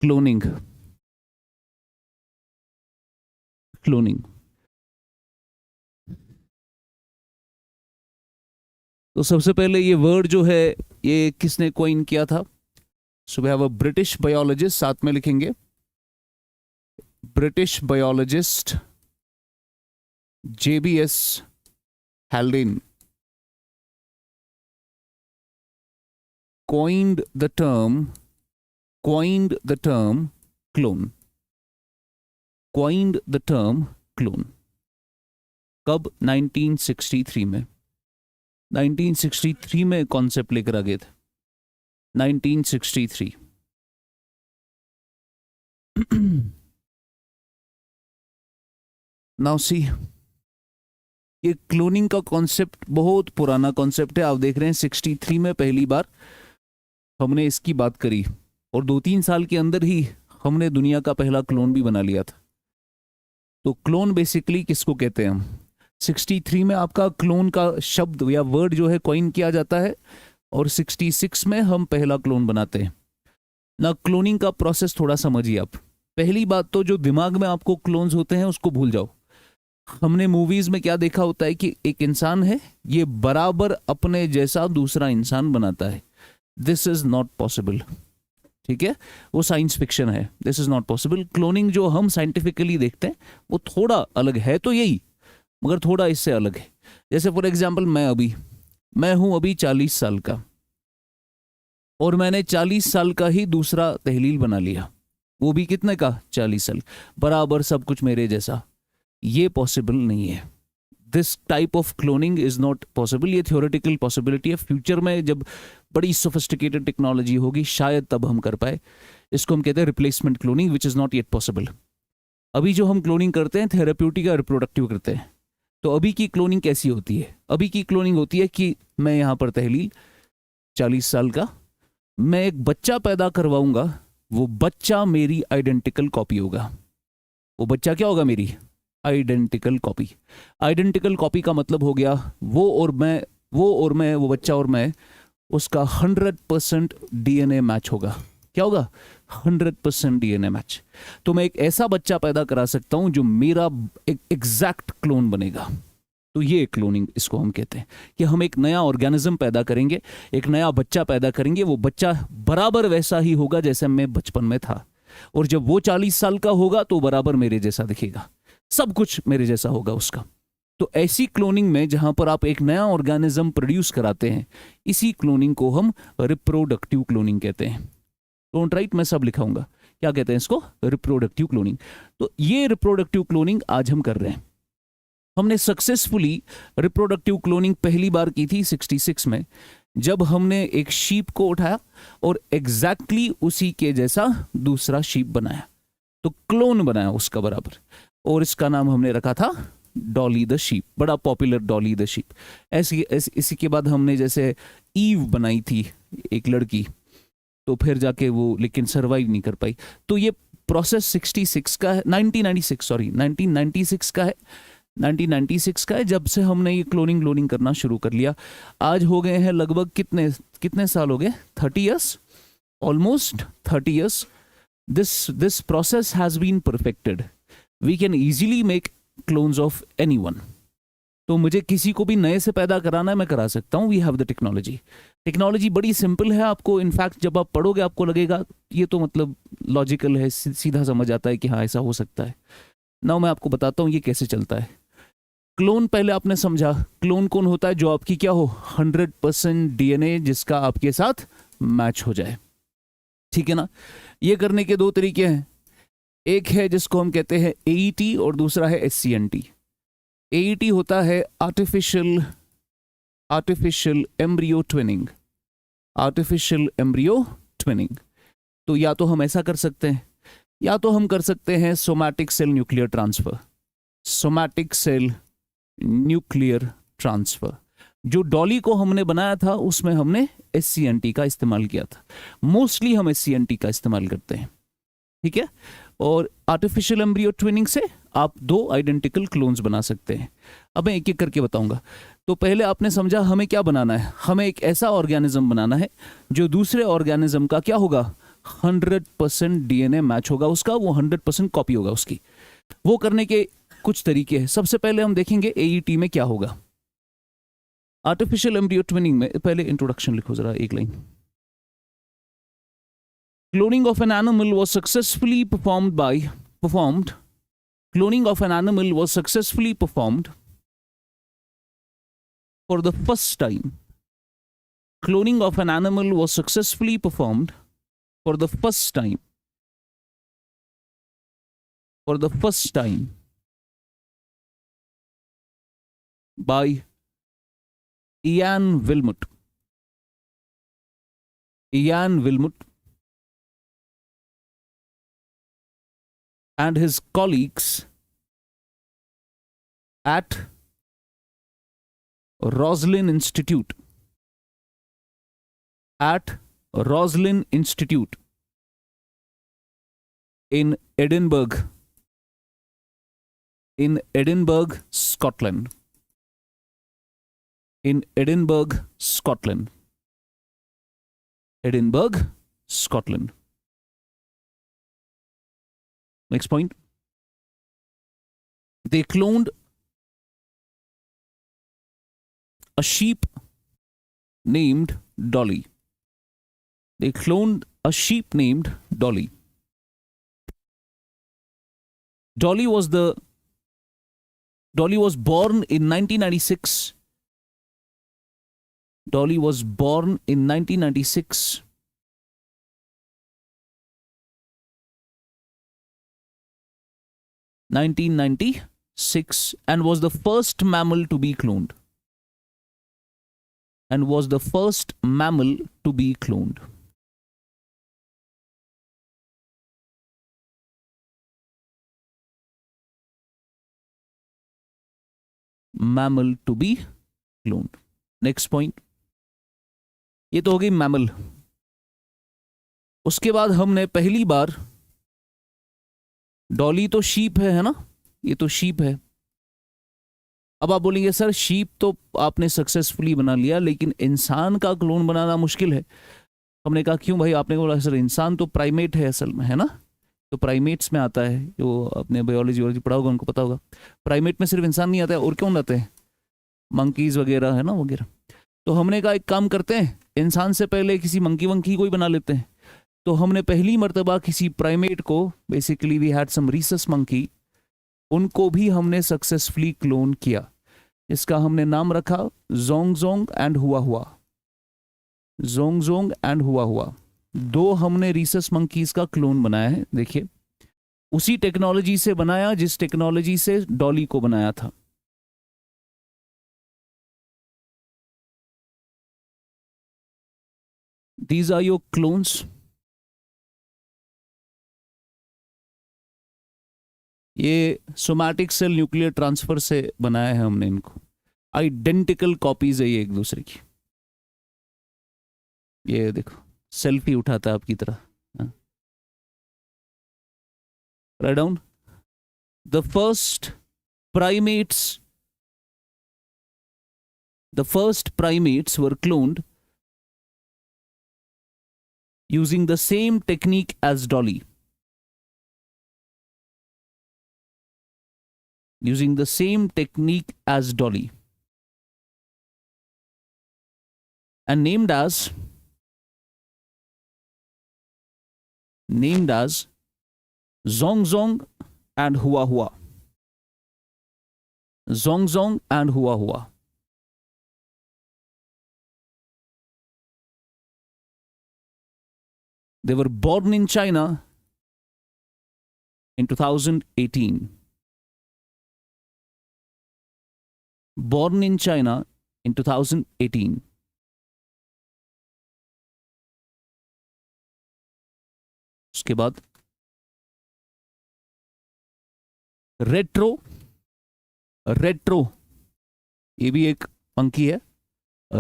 Cloning. Cloning तो सबसे पहले ये वर्ड जो है ये किसने कॉइन किया था? So we have a British biologist, साथ में लिखेंगे British biologist JBS Haldane coined the term clone. Coined the term clone. कब? 1963 में। 1963 में कॉन्सेप्ट लेकर आ गए थे। 1963। नाउ सी, ये क्लोनिंग का कॉन्सेप्ट बहुत पुराना कॉन्सेप्ट है। आप देख रहे हैं 63 में पहली बार हमने इसकी बात करी और 2-3 साल के अंदर ही हमने दुनिया का पहला क्लोन भी बना लिया था। तो क्लोन बेसिकली किसको कहते हैं हम? 63 में आपका क्लोन का शब्द या वर्ड जो है कॉइन किया जाता है और 66 में हम पहला क्लोन बनाते हैं ना। क्लोनिंग का प्रोसेस थोड़ा समझिए आप। पहली बात तो जो दिमाग में आपको क्लोन्स होते हैं उसको भूल जाओ। हमने मूवीज में क्या देखा होता है कि एक इंसान है, ये बराबर अपने जैसा दूसरा इंसान बनाता है। दिस इज नॉट पॉसिबल, ठीक है? वो साइंस फिक्शन है। This is not possible. Cloning जो हम साइंटिफिकली देखते हैं वो थोड़ा अलग है, तो यही, मगर थोड़ा इससे अलग है। जैसे फॉर एग्जाम्पल मैं हूं अभी 40 साल का और मैंने 40 साल का ही दूसरा तहलील बना लिया, वो भी कितने का? 40 साल, बराबर सब कुछ मेरे जैसा। ये पॉसिबल नहीं है। This type of cloning is not possible. ये थियोरेटिकल पॉसिबिलिटी है। फ्यूचर में जब बड़ी सोफिस्टिकेटेड टेक्नोलॉजी होगी शायद तब हम कर पाए। इसको हम कहते हैं replacement cloning, which is not yet possible. अभी जो हम क्लोनिंग करते हैं थेराप्यूटिक या रिप्रोडक्टिव करते हैं। तो अभी की क्लोनिंग कैसी होती है? अभी की क्लोनिंग होती है कि मैं यहां पर तहलील 40 साल का, मैं एक बच्चा पैदा करवाऊंगा, वो बच्चा मेरी आइडेंटिकल कॉपी होगा। वो बच्चा क्या होगा? मेरी आइडेंटिकल कॉपी। आइडेंटिकल कॉपी का मतलब हो गया वो और मैं, वो बच्चा और मैं, उसका 100% DNA मैच होगा। क्या होगा? 100% DNA मैच। तो मैं एक ऐसा बच्चा पैदा करा सकता हूं जो मेरा एक एग्जैक्ट क्लोन बनेगा। तो ये क्लोनिंग इसको हम कहते हैं कि हम एक नया ऑर्गेनिज्म पैदा करेंगे, एक नया बच्चा पैदा करेंगे। वो बच्चा बराबर वैसा ही होगा जैसे मैं बचपन में था, और जब वो 40 साल का होगा तो बराबर मेरे जैसा दिखेगा, सब कुछ मेरे जैसा होगा उसका। तो ऐसी क्लोनिंग में जहां पर आप एक नया ऑर्गेनिज्म प्रोड्यूस कराते हैं, इसी क्लोनिंग को हम रिप्रोडक्टिव क्लोनिंग कहते हैं। डोंट राइट, मैं सब लिखाऊंगा। क्या कहते हैं इसको? Reproductive cloning. तो ये रिप्रोडक्टिव क्लोनिंग आज हम कर रहे हैं। हमने सक्सेसफुली रिप्रोडक्टिव क्लोनिंग पहली बार की थी 66 में, जब हमने एक शीप को उठाया और एग्जैक्टली उसी के जैसा दूसरा शीप बनाया, तो क्लोन बनाया उसका बराबर, और इसका नाम हमने रखा था डॉली द शीप। बड़ा पॉपुलर डॉली द शीप। इसी के बाद हमने जैसे ईव बनाई थी एक लड़की, तो फिर जाके वो लेकिन सरवाइव नहीं कर पाई। तो ये प्रोसेस 66 का है, 1996 का है। 1996 का है जब से हमने ये क्लोनिंग करना शुरू कर लिया। आज हो गए हैं लगभग कितने साल हो गए? 30 years, almost 30 years. This process has been perfected. We can easily make clones of anyone. तो मुझे किसी को भी नए से पैदा कराना है, मैं करा सकता हूं। We have the technology. Technology बड़ी सिंपल है। आपको इनफैक्ट जब आप पढ़ोगे आपको लगेगा ये तो मतलब लॉजिकल है, सीधा समझ आता है कि हाँ ऐसा हो सकता है। नाउ मैं आपको बताता हूं ये कैसे चलता है। क्लोन पहले आपने समझा। क्लोन कौन होता है? जो आपकी क्या हो, 100% DNA जिसका आपके साथ मैच हो जाए, ठीक है ना? ये करने के दो तरीके हैं। एक है जिसको हम कहते हैं AET और दूसरा है SCNT। AET होता है artificial embryo twinning. Artificial embryo twinning. तो या तो हम ऐसा कर सकते हैं, या तो हम कर सकते हैं somatic cell nuclear transfer. Somatic cell nuclear transfer. जो डॉली को हमने बनाया था उसमें हमने SCNT का इस्तेमाल किया था। मोस्टली हम SCNT का इस्तेमाल करते हैं, ठीक है? और आर्टिफिशियल एम्ब्रियो ट्विनिंग से आप 2 आइडेंटिकल क्लोन्स बना सकते हैं। अब मैं एक एक करके बताऊंगा। तो पहले आपने समझा हमें क्या बनाना है? हमें एक ऐसा ऑर्गेनिज्म बनाना है जो दूसरे ऑर्गेनिज्म का क्या होगा, 100% डीएनए मैच होगा उसका, वो 100% कॉपी होगा उसकी। वो करने के कुछ तरीके हैं। सबसे पहले हम देखेंगे एईटी में क्या होगा। आर्टिफिशियल एम्ब्रियो ट्विनिंग में पहले इंट्रोडक्शन लिखो जरा एक line. Cloning of an animal was successfully performed cloning of an animal was successfully performed for the first time. Cloning of an animal was successfully performed for the first time. For the first time by Ian Wilmut. Ian Wilmut and his colleagues at Roslin Institute. At Roslin Institute in Edinburgh, Scotland. In Edinburgh, Scotland. Edinburgh, Scotland. Next point. They cloned a sheep named Dolly. They cloned a sheep named Dolly. Dolly was born in 1996. Dolly was born in 1996. 1996 and was the first mammal to be cloned. And was the first mammal to be cloned. Mammal to be cloned. Next point. ये तो हो गई mammal. उसके बाद हमने पहली बार, डॉली तो sheep है ना, ये तो शीप है। अब आप बोलेंगे सर शीप तो आपने सक्सेसफुली बना लिया, लेकिन इंसान का क्लोन बनाना मुश्किल है। हमने कहा क्यों भाई? आपने बोला सर इंसान तो प्राइमेट है असल में, है ना, तो प्राइमेट्स में आता है। जो अपने बायोलॉजी पढ़ा होगा उनको पता होगा, प्राइमेट में सिर्फ इंसान नहीं आता है, और क्यों आते हैं, मंकीज वगैरह, है ना, वगैरह। तो हमने कहा एक काम करते हैं, इंसान से पहले किसी मंकी वंकी कोई बना लेते हैं। तो हमने पहली मर्तबा किसी प्राइमेट को, basically we had some rhesus monkey, उनको भी हमने सक्सेसफुली क्लोन किया। इसका हमने नाम रखा जोंगजोंग एंड हुआ हुआ। जोंगजोंग एंड हुआ हुआ, दो हमने रीसस मंकीज का क्लोन बनाया है। देखिए उसी टेक्नोलॉजी से बनाया जिस टेक्नोलॉजी से डॉली को बनाया था। These are your clones. ये सोमैटिक सेल न्यूक्लियर ट्रांसफर से बनाया है हमने इनको। आइडेंटिकल कॉपीज है ये एक दूसरे की। ये देखो सेल्फी उठाता है आपकी तरह। Write down. The first primates were cloned using the same technique as Dolly. Using the same technique as Dolly. And named as Zongzong and Hua Hua. Zongzong and Hua Hua. They were born in China in 2018. Born in China in 2018. उसके बाद retro ये भी एक monkey है।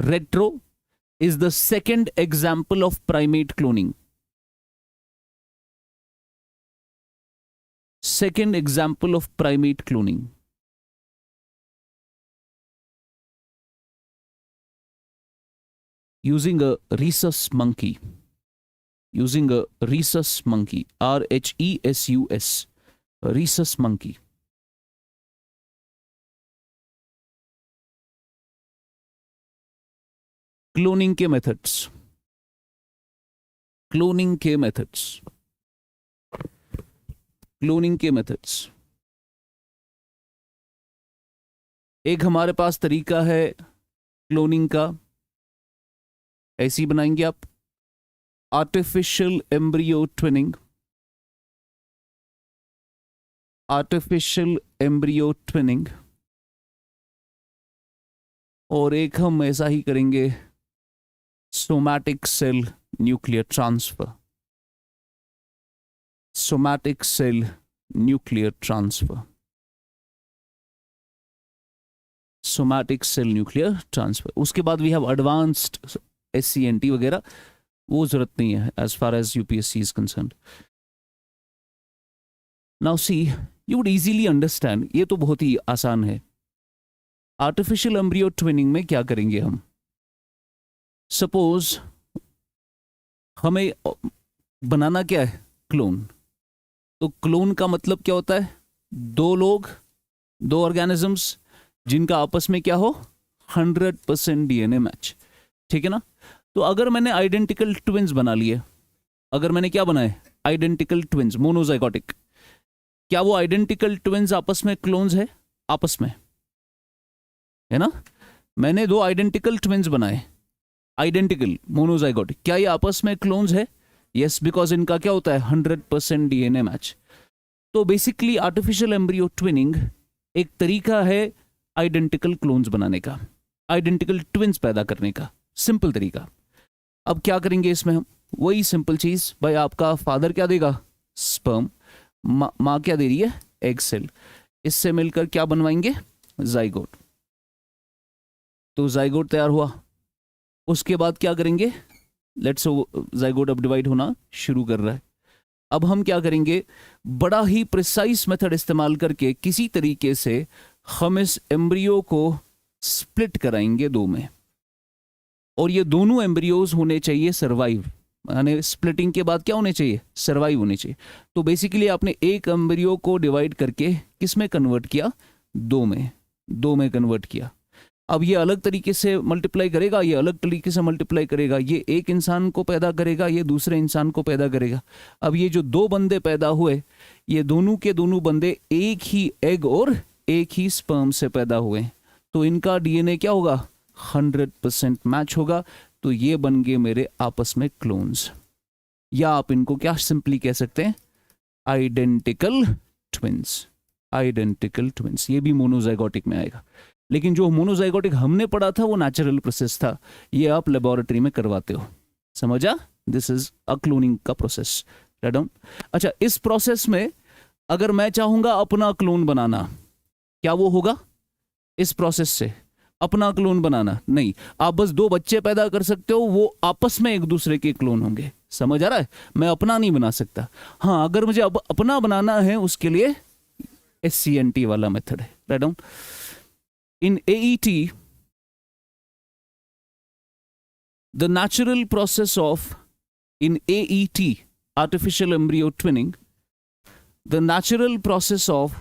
Retro is the second example of primate cloning. Second example of primate cloning. Using a rhesus monkey. using a rhesus monkey, RHESUS, rhesus monkey. Cloning के methods, cloning के methods, cloning के methods. एक हमारे पास तरीका है cloning का, ऐसी बनाएंगे आप, artificial embryo twinning, artificial embryo twinning. और एक हम ऐसा ही करेंगे, somatic cell nuclear transfer, somatic cell nuclear transfer, somatic cell nuclear transfer. उसके बाद वी हैव एडवांस्ड SCNT वगैरह, वो जरूरत नहीं है as far as UPSC is concerned. Now see, you would easily understand, ये तो बहुत ही आसान है। आर्टिफिशियल एम्ब्रियो ट्विनिंग में क्या करेंगे हम, सपोज हमें बनाना क्या है, क्लोन। तो क्लोन का मतलब क्या होता है, दो लोग, दो ऑर्गेनिजम्स जिनका आपस में क्या हो, 100% DNA मैच, ठीक है ना। तो अगर मैंने आइडेंटिकल ट्विंस बना लिए, अगर मैंने क्या बनाए, आइडेंटिकल ट्विंस, मोनोजाइगोटिक, क्या वो आइडेंटिकल ट्विंस आपस में क्लोन्स है, आपस में है ना। मैंने दो आइडेंटिकल ट्विंस बनाए, आइडेंटिकल मोनोजाइगोटिक, क्या ये आपस में क्लोन्स है, यस, बिकॉज इनका क्या होता है, 100% DNA मैच। तो बेसिकली आर्टिफिशियल एम्ब्रियो ट्विनिंग एक तरीका है आइडेंटिकल क्लोन्स बनाने का, आइडेंटिकल ट्विंस पैदा करने का, सिंपल तरीका। अब क्या करेंगे इसमें हम, वही सिंपल चीज, भाई आपका फादर क्या देगा, स्पर्म, माँ क्या दे रही है, एग सेल, इससे मिलकर क्या बनवाएंगे, जाइगोट। तो जाइगोट तैयार हुआ, उसके बाद क्या करेंगे, लेट्स जाइगोट अब डिवाइड होना शुरू कर रहा है। अब हम क्या करेंगे, बड़ा ही प्रिसाइज मेथड इस्तेमाल करके किसी तरीके से हम इस एम्ब्रियो को स्प्लिट कराएंगे दो में, और ये दोनों एम्ब्रियोज होने चाहिए सर्वाइव, यानी स्प्लिटिंग के बाद क्या होने चाहिए, सर्वाइव होने चाहिए। तो बेसिकली आपने एक एम्ब्रियो को डिवाइड करके किस में कन्वर्ट किया, दो में कन्वर्ट किया। अब ये अलग तरीके से मल्टीप्लाई करेगा, ये अलग तरीके से मल्टीप्लाई करेगा, ये एक इंसान को पैदा करेगा, ये दूसरे इंसान को पैदा करेगा। अब ये जो दो बंदे पैदा हुए, ये दोनों के दोनों बंदे एक ही एग और एक ही स्पर्म से पैदा हुए, तो इनका DNA क्या होगा, 100% मैच होगा। तो ये बन गए मेरे आपस में क्लोन्स, या आप इनको क्या सिंपली कह सकते हैं, आइडेंटिकल ट्विंस, आइडेंटिकल ट्विंस। ये भी मोनोजाइगोटिक में आएगा, लेकिन जो मोनोजाइगोटिक हमने पढ़ा था वो नेचुरल प्रोसेस था, ये आप लेबोरेटरी में करवाते हो, समझा। दिस इज अ क्लोनिंग का प्रोसेस, राइट डाउन। अच्छा, इस प्रोसेस में अगर मैं चाहूंगा अपना क्लोन बनाना, क्या वो होगा, इस प्रोसेस से अपना क्लोन बनाना नहीं, आप बस दो बच्चे पैदा कर सकते हो, वो आपस में एक दूसरे के क्लोन होंगे, समझ आ रहा है। मैं अपना नहीं बना सकता। हाँ, अगर मुझे अब अपना बनाना है, उसके लिए SCNT वाला मेथड है, write down. In AET, the natural process of, in AET, artificial embryo twinning, the natural process of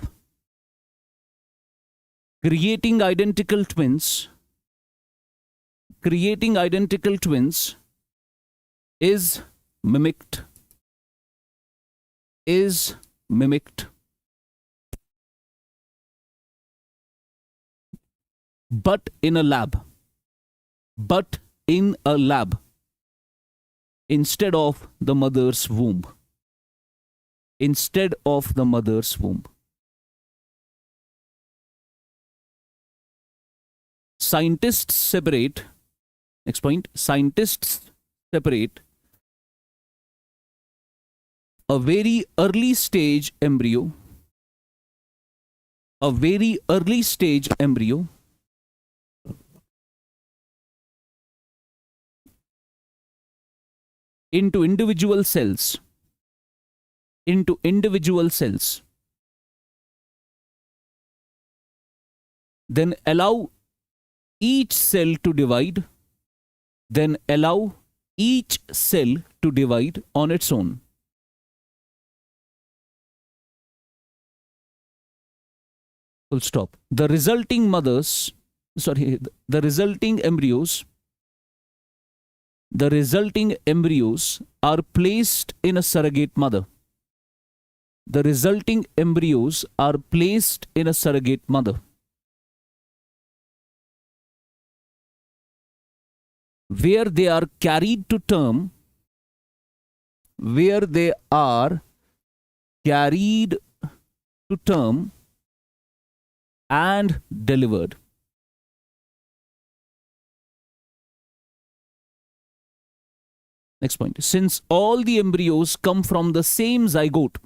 creating identical twins is mimicked, but in a lab, instead of the mother's womb, scientists separate, next point, scientists separate a very early stage embryo into individual cells, then allow each cell to divide, to divide on its own. Full stop. The resulting embryos are placed in a surrogate mother. The resulting embryos are placed in a surrogate mother, where they are carried to term, and delivered. Next point. Since all the embryos come from the same zygote,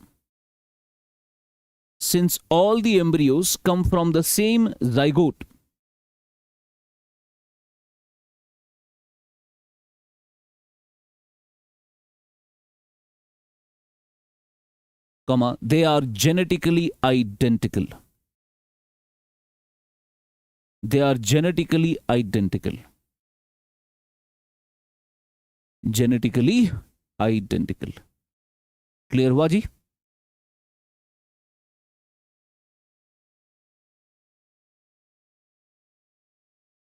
comma, they are genetically identical. Genetically identical. Clear हुआ जी?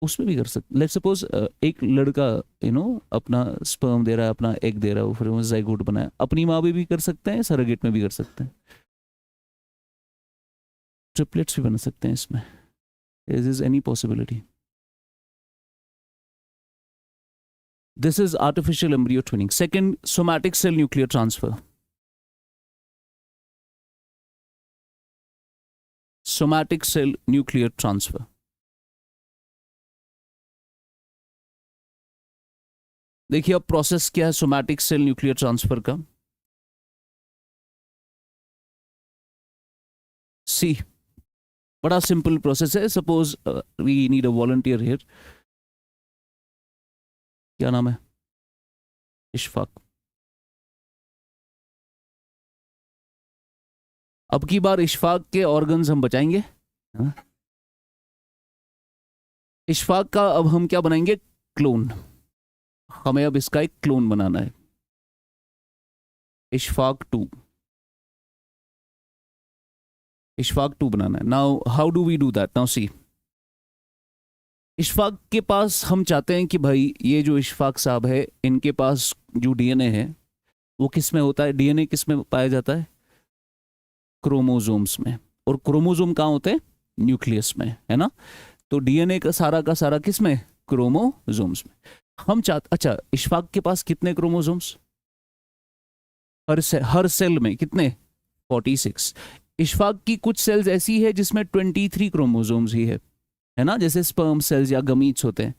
उसमें भी कर सकते. Let's suppose एक लड़का अपना sperm दे रहा है, अपना एग दे रहा है, फिर वो ज़ाइगोट बनाया, अपनी माँ भी कर सकते हैं, सरोगेट में भी कर सकते हैं, ट्रिपलेट्स भी बना सकते हैं इसमें. Is any possibility? This is artificial embryo twinning. Second, somatic cell nuclear transfer. Somatic cell nuclear transfer. देखिए अब प्रोसेस क्या है सोमैटिक सेल न्यूक्लियर ट्रांसफर का. सी, बड़ा सिंपल प्रोसेस है. Suppose we need a volunteer here. क्या नाम है? इशफाक. अब की बार इशफाक के ऑर्गन्स हम बचाएंगे. इशफाक का अब हम क्या बनाएंगे? क्लोन. हमें अब इसका एक क्लोन बनाना है. इशफाक 2 बनाना है. Now how do we do that? Now see, Ishfaq के पास हम चाहते हैं कि भाई ये जो इशफाक साहब है, इनके पास जो डीएनए है वो किस में होता है? डीएनए किस में पाया जाता है? क्रोमोसोम्स में. और क्रोमोसोम कहाँ होते हैं? न्यूक्लियस में, है ना. तो डीएनए का सारा किस में? क्रोमोसोम्स में. हम चाहते, अच्छा इशफाक के पास कितने क्रोमोसोम्स? हर सेल में कितने? 46. इशफाक की कुछ सेल्स ऐसी है जिसमें 23 क्रोमोसोम्स ही है ना, जैसे स्पर्म सेल्स या गमीट्स होते हैं.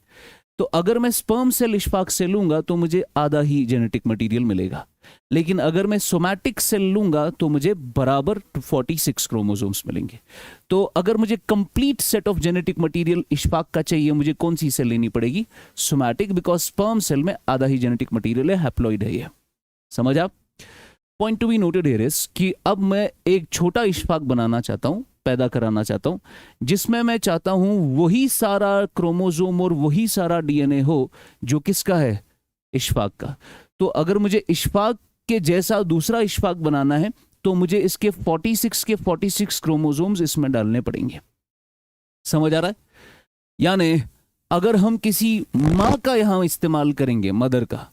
तो अगर मैं स्पर्म सेल इशफाक से लूंगा तो मुझे आधा ही जेनेटिक मटेरियल मिलेगा, लेकिन अगर मैं सोमैटिक सेल लूंगा तो मुझे बराबर 46 क्रोमोसोम्स मिलेंगे. तो अगर मुझे complete set of genetic material Ishfaq का चाहिए, मुझे कौन सी सेल लेनी पड़ेगी? सोमैटिक, बिकॉज स्पर्म सेल में आधा ही जेनेटिक मटेरियल है, हैप्लॉइड है ये. समझ आप? Point to be noted here is कि अब मैं एक छोटा इशफाक बनाना चाहता हूं, पैदा कराना चाहता हूं, जिसमें मैं चाहता हूं वही सारा क्रोमोसोम और वही सारा डीएनए हो जो किसका है? इशफाक का. तो अगर मुझे इशफाक के जैसा दूसरा इशफाक बनाना है तो मुझे इसके 46 क्रोमोसोम्स इसमें डालने पड़ेंगे. समझ आ रहा है? यानी अगर हम किसी मां का यहां इस्तेमाल करेंगे, मदर का,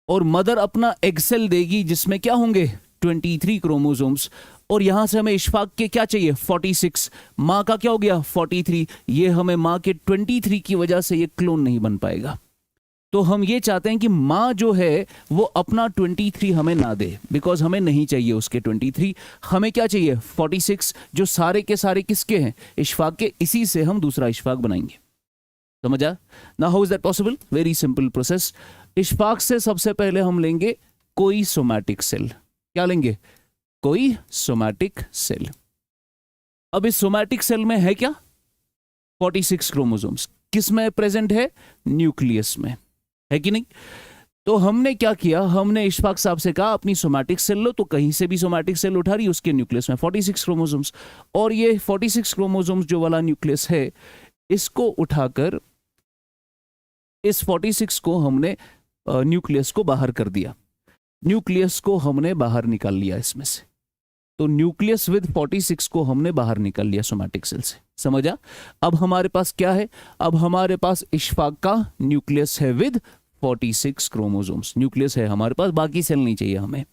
और मदर अपना एगसेल देगी जिसमें क्या होंगे? 23 क्रोमोसोम्स, और यहां से हमें इशफाक के क्या चाहिए? 46. मां का क्या हो गया? 43. ये हमें मां के 23 की वजह से ये क्लोन नहीं बन पाएगा. तो हम ये चाहते हैं कि मां जो है वो अपना 23 हमें ना दे, बिकॉज हमें नहीं चाहिए उसके 23. हमें क्या चाहिए? 46, जो सारे के सारे किसके हैं? इशफाक के. इसी से हम दूसरा इशफाक बनाएंगे. समझा? Now how is that possible? Very simple process. Ishfaq से सबसे पहले हम लेंगे कोई सोमैटिक सेल. क्या लेंगे? कोई सोमैटिक सेल. अब इस सोमैटिक सेल में है क्या? 46 क्रोमोसोम्स. किस में प्रेजेंट है? न्यूक्लियस में, है कि नहीं? तो हमने क्या किया? हमने इशफाक साहब से कहा अपनी सोमैटिक सेल लो. तो कहीं से भी सोमैटिक सेल उठा रही, उसके न्यूक्लियस में 46 क्रोमोसोम्स, और ये 46 क्रोमोसोम्स जो वाला न्यूक्लियस है, इसको उठाकर इस 46 को हमने न्यूक्लियस को बाहर कर दिया. न्यूक्लियस को हमने बाहर निकाल लिया इसमें से, तो न्यूक्लियस विद 46 को हमने बाहर निकाल लिया सोमैटिक सेल से। समझा? अब हमारे पास क्या है? अब हमारे पास इशफाक का न्यूक्लियस है विद 46 क्रोमोसोम्स, न्यूक्लियस है हमारे पास, बाकी सेल नहीं चाहिए हमें।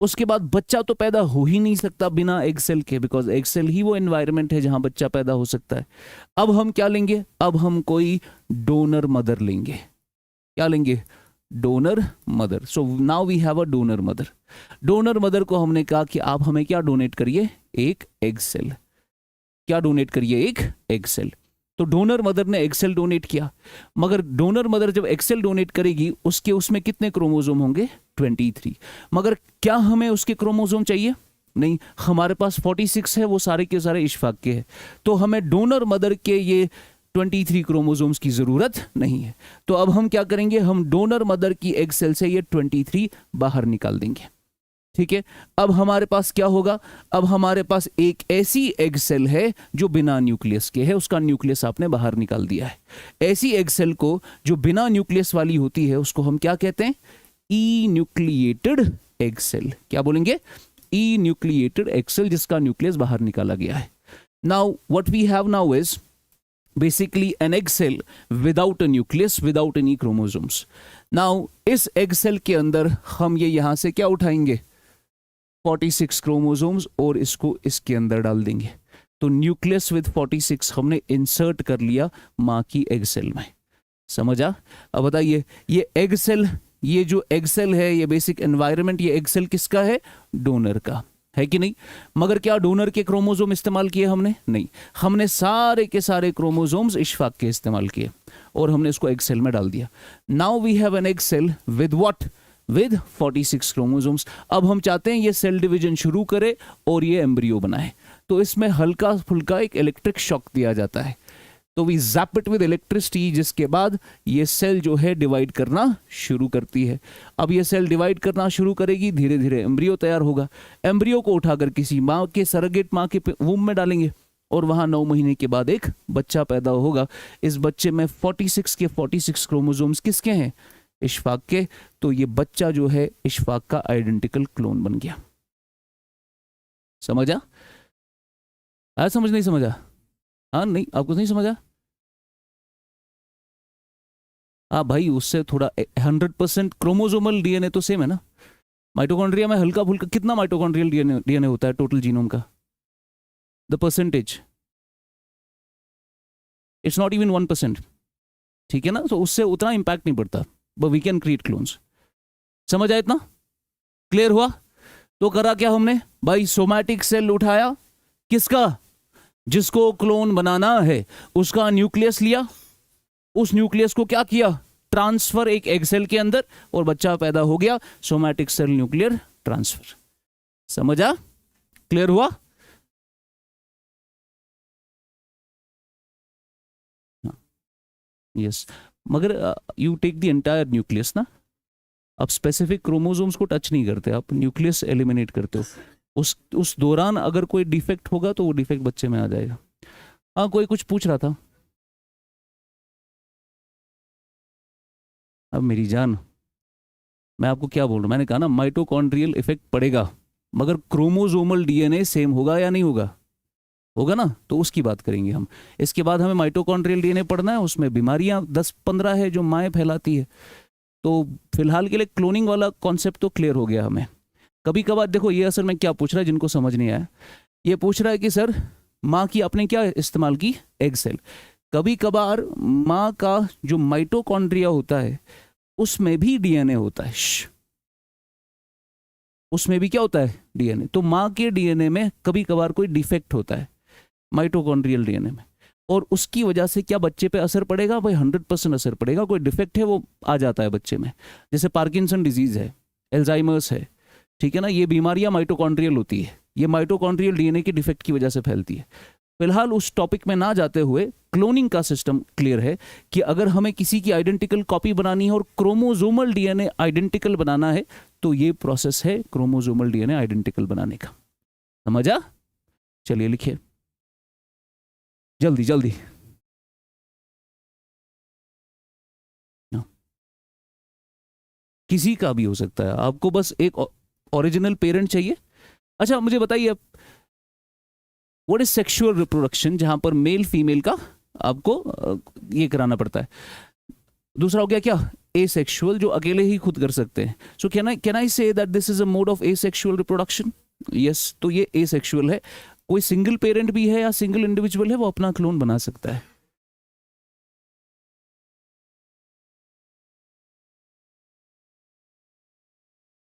उसके बाद बच्चा तो पैदा हो ही नहीं सकता बिना एग सेल के, बिकॉज एग सेल ही वो एनवायरनमेंट है जहां बच्चा पैदा हो सकता है। अब हम क्या लेंगे? अब हम कोई डोनर मदर लेंगे। क्या लेंगे? Donor mother. So now we have a donor mother. Donor mother को हमने कहा कि आप हमें क्या डोनेट करिए? एक एग सेल। क्या डोनेट करिए? एक एग सेल। तो डोनर मदर ने एग सेल डोनेट किया, मगर डोनर मदर जब एग सेल डोनेट करेगी उसके उसमें कितने क्रोमोसोम होंगे? 23। मगर क्या हमें उसके क्रोमोसोम चाहिए? नहीं, हमारे पास 46 है, वो सारे के सारे इशफाक के हैं, तो हमें डोनर मदर के ये 23 क्रोमोसोम्स की जरूरत नहीं है। तो अब हम क्या करेंगे? हम डोनर मदर की एग सेल से ये 23 बाहर निकाल देंगे। ठीक है, अब हमारे पास क्या होगा? अब हमारे पास एक ऐसी एग सेल है जो बिना न्यूक्लियस के है, उसका न्यूक्लियस आपने बाहर निकाल दिया है। ऐसी एग सेल को जो बिना न्यूक्लियस वाली होती है उसको हम क्या कहते हैं? Enucleated egg cell. क्या बोलेंगे? ई न्यूक्लिएटेड एग सेल, जिसका न्यूक्लियस बाहर निकाला गया है। Now what we have now is basically an egg cell without a nucleus, without any chromosomes. Now इस egg cell के अंदर हम ये यहां से क्या उठाएंगे? 46 क्रोमोसोम्स, और इसको इसके अंदर डाल देंगे। तो न्यूक्लियस विद 46 हमने इंसर्ट कर लिया मां की एग सेल में। समझा? अब बताइए, ये एग सेल, ये जो एग सेल है, ये बेसिक एनवायरनमेंट, ये एग सेल किसका है? डोनर का है कि नहीं? मगर क्या डोनर के क्रोमोसोम इस्तेमाल किए हमने? नहीं, हमने सारे के सारे क्रोमोसोम्स इशफाक के इस्तेमाल किए और हमने इसको एग सेल में डाल दिया। Now we have an egg cell with what? With 46 chromosomes. अब हम चाहते हैं ये सेल डिवीजन शुरू करे और ये एम्ब्रियो बनाए, तो इसमें हल्का फुल्का एक इलेक्ट्रिक शॉक दिया जाता है, तो we zap it with electricity, जिसके बाद ये सेल जो है डिवाइड करना शुरू करती है। अब ये सेल डिवाइड करना शुरू करेगी, धीरे धीरे एम्ब्रियो तैयार होगा। एम्ब्रियो को उठाकर किसी माँ के सरोगेट माँ के वूम में डालेंगे और वहां 9 महीने के बाद एक बच्चा पैदा होगा। इस बच्चे में 46 के 46 क्रोमोसोम्स किसके हैं? इशफाक के। तो ये बच्चा जो है इशफाक का आइडेंटिकल क्लोन बन गया। समझा? समझ नहीं समझा? हाँ, नहीं, आपको नहीं समझा? हाँ भाई, उससे थोड़ा 100% क्रोमोसोमल डीएनए तो सेम है ना। माइटोकॉन्ड्रिया में हल्का फुल्का कितना माइटोकॉन्ड्रियल डीएनए होता है टोटल जीनोम का? The percentage, it's not even 1%। ठीक है ना? तो उससे उतना इंपैक्ट नहीं पड़ता, but we can create clones. समझ आया? इतना क्लियर हुआ? तो करा क्या हमने भाई? सोमैटिक सेल उठाया, किसका? जिसको क्लोन बनाना है, उसका न्यूक्लियस लिया, उस न्यूक्लियस को क्या किया? ट्रांसफर एक एग सेल के अंदर, और बच्चा पैदा हो गया। Somatic cell nuclear transfer. समझा? क्लियर हुआ? यस, मगर you take the entire nucleus ना, आप स्पेसिफिक क्रोमोसोम्स को टच नहीं करते, आप न्यूक्लियस एलिमिनेट करते हो। उस दौरान अगर कोई डिफेक्ट होगा तो वो डिफेक्ट बच्चे में आ जाएगा। हाँ, कोई कुछ पूछ रहा था? अब मेरी जान, मैं आपको क्या बोल रहा हूँ, मैंने कहा ना माइटोकॉन्ड्रियल इफेक्ट पड़ेगा, मगर क्रोमोसोमल डीएनए सेम होगा या नहीं होगा? होगा ना, तो उसकी बात करेंगे हम। इसके बाद हमें माइटोकॉन्ड्रियल डीएनए पढ़ना है, उसमें बीमारियां 10-15 है जो माएँ फैलाती है। तो फिलहाल के लिए क्लोनिंग वाला कॉन्सेप्ट तो क्लियर हो गया हमें। कभी कभार देखो, ये असल में क्या पूछ रहा है, जिनको समझ नहीं आया, ये पूछ रहा है कि सर माँ की आपने क्या इस्तेमाल की? Egg cell. कभी कभार माँ का जो माइटोकॉन्ड्रिया होता है उसमें भी डीएनए होता है। उसमें भी क्या होता है? डीएनए। तो माँ के डीएनए में कभी कभार कोई डिफेक्ट होता है माइटोकॉन्ड्रियल डीएनए में, और उसकी वजह से क्या बच्चे पे असर पड़ेगा? भाई 100% असर पड़ेगा। कोई डिफेक्ट है वो आ जाता है बच्चे में, जैसे पार्किंसन डिजीज है, एल्जाइमर्स है, ठीक है ना, ये बीमारियां माइटोकॉन्ड्रियल होती है, ये माइटोकॉन्ड्रियल डीएनए की डिफेक्ट की वजह से फैलती है। फिलहाल उस टॉपिक में ना जाते हुए क्लोनिंग का सिस्टम क्लियर है कि अगर हमें किसी की आइडेंटिकल कॉपी बनानी है और क्रोमोसोमल डीएनए आइडेंटिकल बनाना है, तो ये प्रोसेस है क्रोमोसोमल डीएनए आइडेंटिकल बनाने का। समझा? चलिए लिखिए जल्दी जल्दी। किसी का भी हो सकता है, आपको बस एक ओरिजिनल पेरेंट चाहिए। अच्छा मुझे बताइए, व्हाट इज सेक्सुअल रिप्रोडक्शन, जहां पर मेल फीमेल का आपको ये कराना पड़ता है। दूसरा हो गया क्या, एसेक्सुअल, जो अकेले ही खुद कर सकते हैं। So can I say that this is a mode of asexual reproduction? Yes, तो ये एसेक्सुअल है। कोई सिंगल पेरेंट भी है या सिंगल इंडिविजुअल है, वो अपना क्लोन बना सकता है।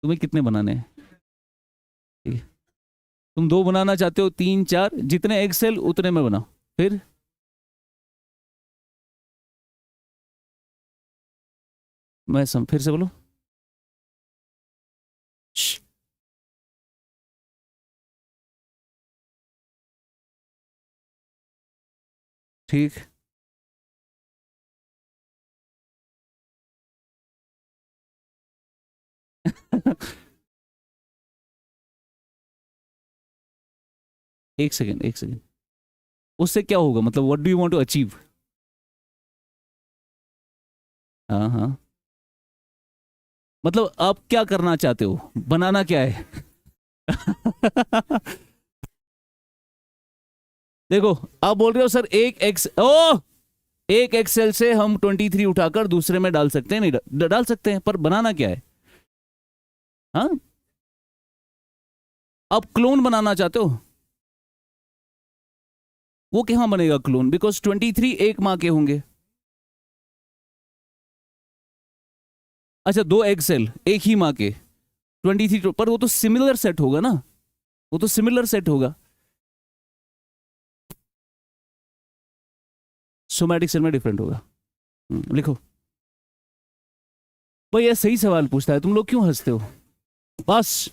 तुम्हें कितने बनाने हैं? ठीक है। तुम 2 बनाना चाहते हो, 3, 4, जितने एक्सेल उतने में बनाओ। फिर फिर से बोलो। श्श, ठीक। एक सेकेंड, एक सेकेंड, उससे क्या होगा, मतलब what do you want to achieve? हाँ हाँ, मतलब आप क्या करना चाहते हो, बनाना क्या है? देखो, आप बोल रहे हो सर एक एक्सेल से हम 23 उठाकर दूसरे में डाल सकते हैं, नहीं डाल सकते हैं, पर बनाना क्या है? हाँ, आप क्लोन बनाना चाहते हो। वो कहां बनेगा क्लोन, बिकॉज 23 एक माँ के होंगे। अच्छा, 2 एक्सेल एक ही माँ के, 23, पर वो तो सिमिलर सेट होगा ना, वो तो सिमिलर सेट होगा। सोमैटिक सेल में डिफरेंट होगा। लिखो। भाई ये सही सवाल पूछता है, तुम लोग क्यों हंसते हो? बस,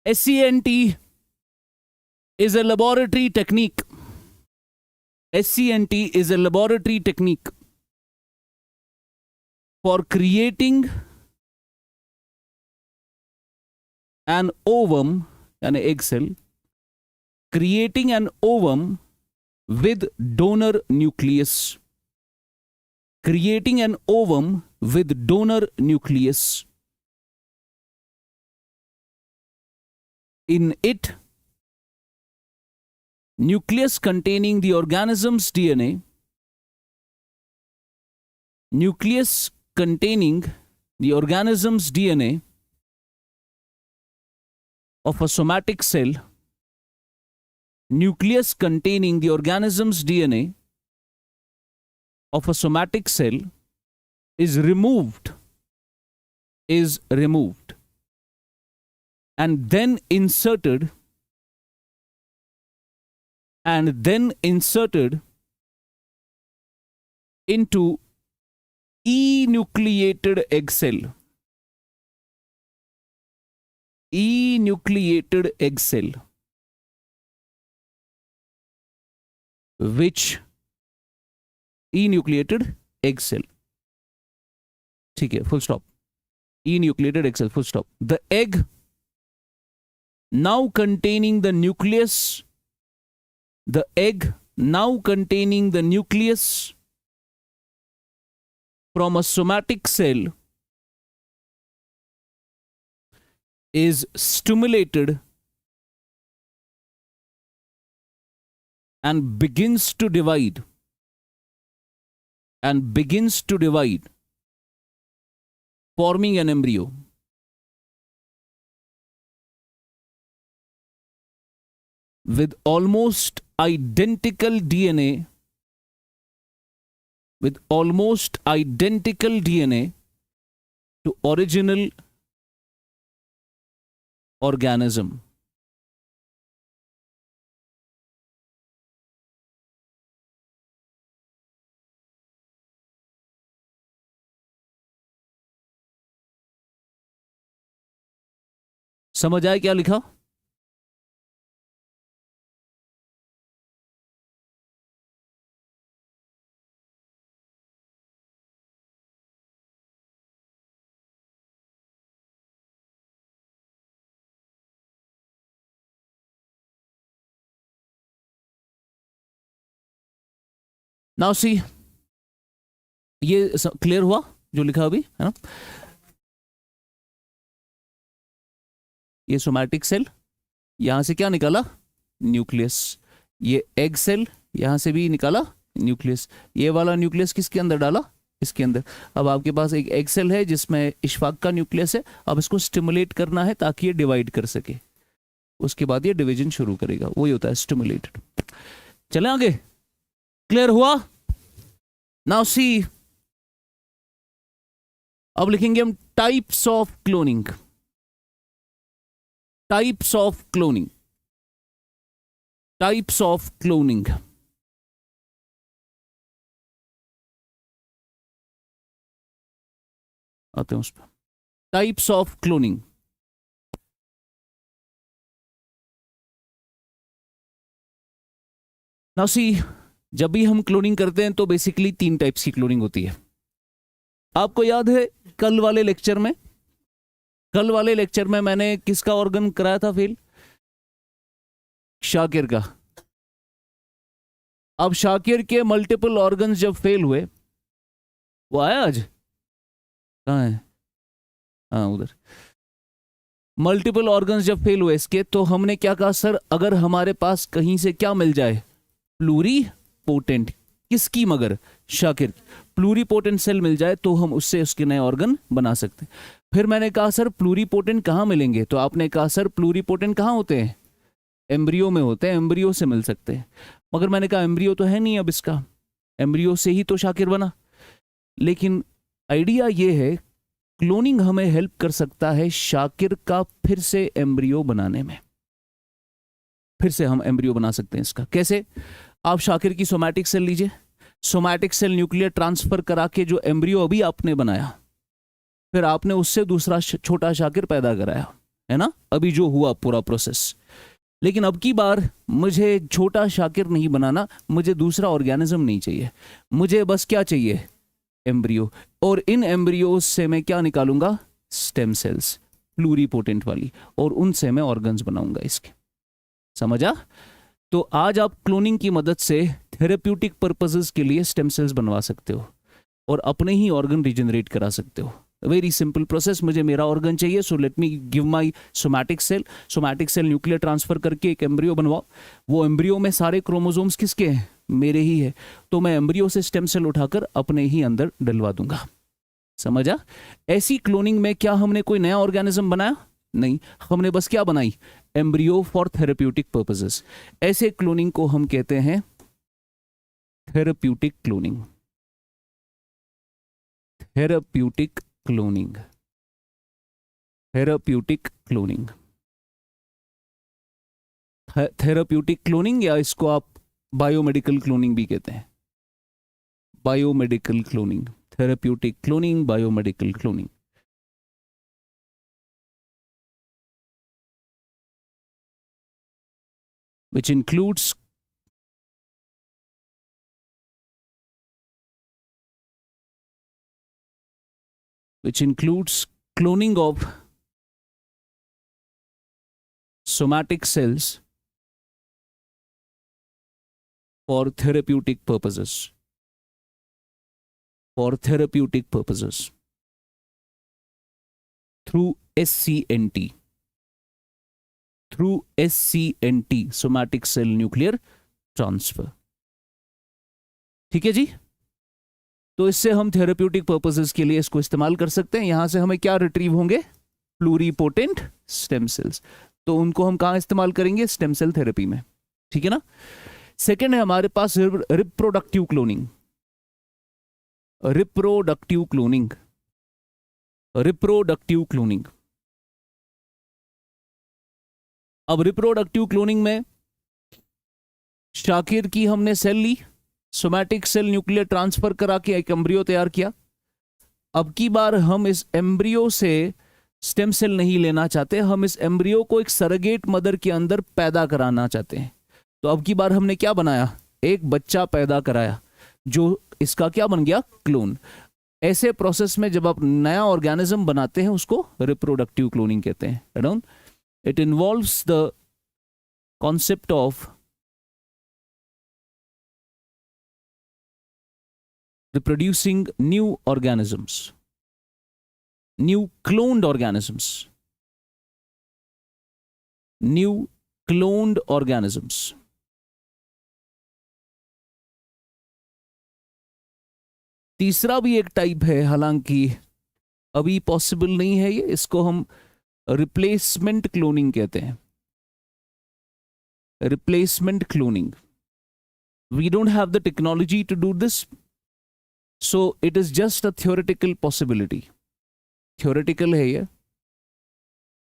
SCNT is a laboratory technique. SCNT is a laboratory technique for creating an ovum, यानी egg cell, creating an ovum with donor nucleus. Creating an ovum with donor nucleus. In it, nucleus containing the organism's DNA, nucleus containing the organism's DNA of a somatic cell, nucleus containing the organism's DNA of a somatic cell is removed and then inserted into enucleated egg cell. Enucleated egg cell, which enucleated egg cell, ठीक है, full stop. Enucleated egg cell, full stop. The egg now containing the nucleus, the egg now containing the nucleus from a somatic cell is stimulated and begins to divide, forming an embryo. With almost identical DNA to original organism. समझ आए क्या लिखा? Now see, ये clear हुआ जो लिखा अभी, है ना? ये सोमैटिक सेल, यहां से क्या निकाला, न्यूक्लियस। ये एग सेल, यहां से भी निकाला न्यूक्लियस। ये वाला न्यूक्लियस किसके अंदर डाला, इसके अंदर। अब आपके पास एक एग सेल है जिसमें इश्फाक का न्यूक्लियस है, अब इसको स्टिमुलेट करना है ताकि ये डिवाइड कर सके, उसके बाद ये डिवीजन शुरू करेगा, वही होता है स्टिमुलेटेड। चले आगे, क्लियर हुआ। नाउ सी, अब लिखेंगे हम types of cloning. Types of cloning, types of cloning. आते हैं उस पर। Types of cloning, now see, जब भी हम क्लोनिंग करते हैं तो बेसिकली 3 टाइप्स की क्लोनिंग होती है। आपको याद है कल वाले लेक्चर में, कल वाले लेक्चर में मैंने किसका ऑर्गन कराया था फेल, शाकिर का। अब शाकिर के मल्टीपल ऑर्गन्स जब फेल हुए, वो आया आज, कहाँ है, हाँ उधर। मल्टीपल ऑर्गन्स जब फेल हुए इसके, तो हमने क्या कहा, सर अगर हमारे पास कहीं से क्या मिल जाए, प्लूरीपोटेंट, किसकी, मगर शाकिर, प्लूरीपोटेंट सेल मिल जाए तो हम उससे उसके नए ऑर्गन बना सकते हैं। फिर मैंने कहा सर प्लूरीपोटेंट कहाँ मिलेंगे, तो आपने कहा सर प्लूरीपोटेंट कहाँ होते हैं, एम्ब्रियो में होते हैं, एम्ब्रियो से मिल सकते हैं। मगर मैंने कहा एम्ब्रियो तो है नहीं अब इसका, एम्ब्रियो से ही तो शाकिर बना। लेकिन आइडिया ये है, क्लोनिंग हमें हेल्प कर सकता है शाकिर का फिर से एम्ब्रियो बनाने में। फिर से हम एम्ब्रियो बना सकते हैं इसका। कैसे, आप शाकिर की सोमैटिक सेल लीजिए, सोमैटिक सेल न्यूक्लियर ट्रांसफर करा के जो एम्ब्रियो अभी आपने बनाया, फिर आपने उससे दूसरा छोटा शाकिर पैदा कराया, है ना, अभी जो हुआ पूरा प्रोसेस। लेकिन अब की बार मुझे छोटा शाकिर नहीं बनाना, मुझे दूसरा ऑर्गेनिज्म नहीं चाहिए, मुझे बस क्या चाहिए, एम्ब्रियो। और इन एम्ब्रियो से मैं क्या निकालूंगा, स्टेम सेल्स, प्लूरीपोटेंट वाली, और उनसे मैं ऑर्गन्स बनाऊंगा इसके। समझा। तो आज आप क्लोनिंग की मदद से थेरेप्यूटिक पर्पसेस के लिए स्टेम सेल्स बनवा सकते हो और अपने ही ऑर्गन रिजनरेट करा सकते हो। वेरी सिंपल प्रोसेस, मुझे मेरा ऑर्गन चाहिए, so let me give my somatic cell, somatic cell nuclear transfer करके एक एम्ब्रियो बनवाओ। वो एम्ब्रियो में सारे क्रोमोसोम्स किसके हैं, मेरे ही है, तो मैं एम्ब्रियो से स्टेम सेल उठाकर अपने ही अंदर डलवा दूंगा। समझा। ऐसी क्लोनिंग में क्या हमने कोई नया ऑर्गेनिज्म बनाया, नहीं, हमने बस क्या बनाई, एम्ब्रियो फॉर थेरेप्यूटिक पर्पसेस। ऐसे क्लोनिंग को हम कहते हैं therapeutic cloning. Therapeutic cloning, therapeutic cloning, therapeutic cloning, या इसको आप बायोमेडिकल क्लोनिंग भी कहते हैं। Biomedical cloning, therapeutic cloning, biomedical cloning. which includes cloning of somatic cells for therapeutic purposes. For therapeutic purposes through SCNT. Through SCNT, somatic cell nuclear transfer. ठीक है जी। तो इससे हम थेरेप्यूटिक पर्पसेस के लिए इसको इस्तेमाल कर सकते हैं। यहां से हमें क्या रिट्रीव होंगे, प्लूरीपोटेंट स्टेम सेल्स। तो उनको हम कहां इस्तेमाल करेंगे, स्टेम सेल थेरेपी में। ठीक है ना। सेकेंड है हमारे पास reproductive cloning. Reproductive cloning, reproductive cloning. अब रिप्रोडक्टिव क्लोनिंग में शाकिर की हमने सेल ली, सोमैटिक सेल न्यूक्लियर ट्रांसफर करा के एक एम्ब्रियो तैयार किया। अब की बार हम इस एम्ब्रियो से स्टेम सेल नहीं लेना चाहते, हम इस एम्ब्रियो को एक सरोगेट मदर के अंदर पैदा कराना चाहते हैं। तो अब की बार हमने क्या बनाया, एक बच्चा पैदा कराया जो इसका क्या बन गया, क्लोन। ऐसे प्रोसेस में जब आप नया ऑर्गेनिज्म बनाते हैं उसको रिप्रोडक्टिव क्लोनिंग कहते हैं। It involves the concept of reproducing new organisms, new cloned organisms, new cloned organisms. तीसरा भी एक टाइप है, हालांकि अभी पॉसिबल नहीं है ये, इसको हम रिप्लेसमेंट क्लोनिंग कहते हैं। Replacement cloning, we don't have the technology to do this, so it is just a theoretical possibility. Theoretical है ये,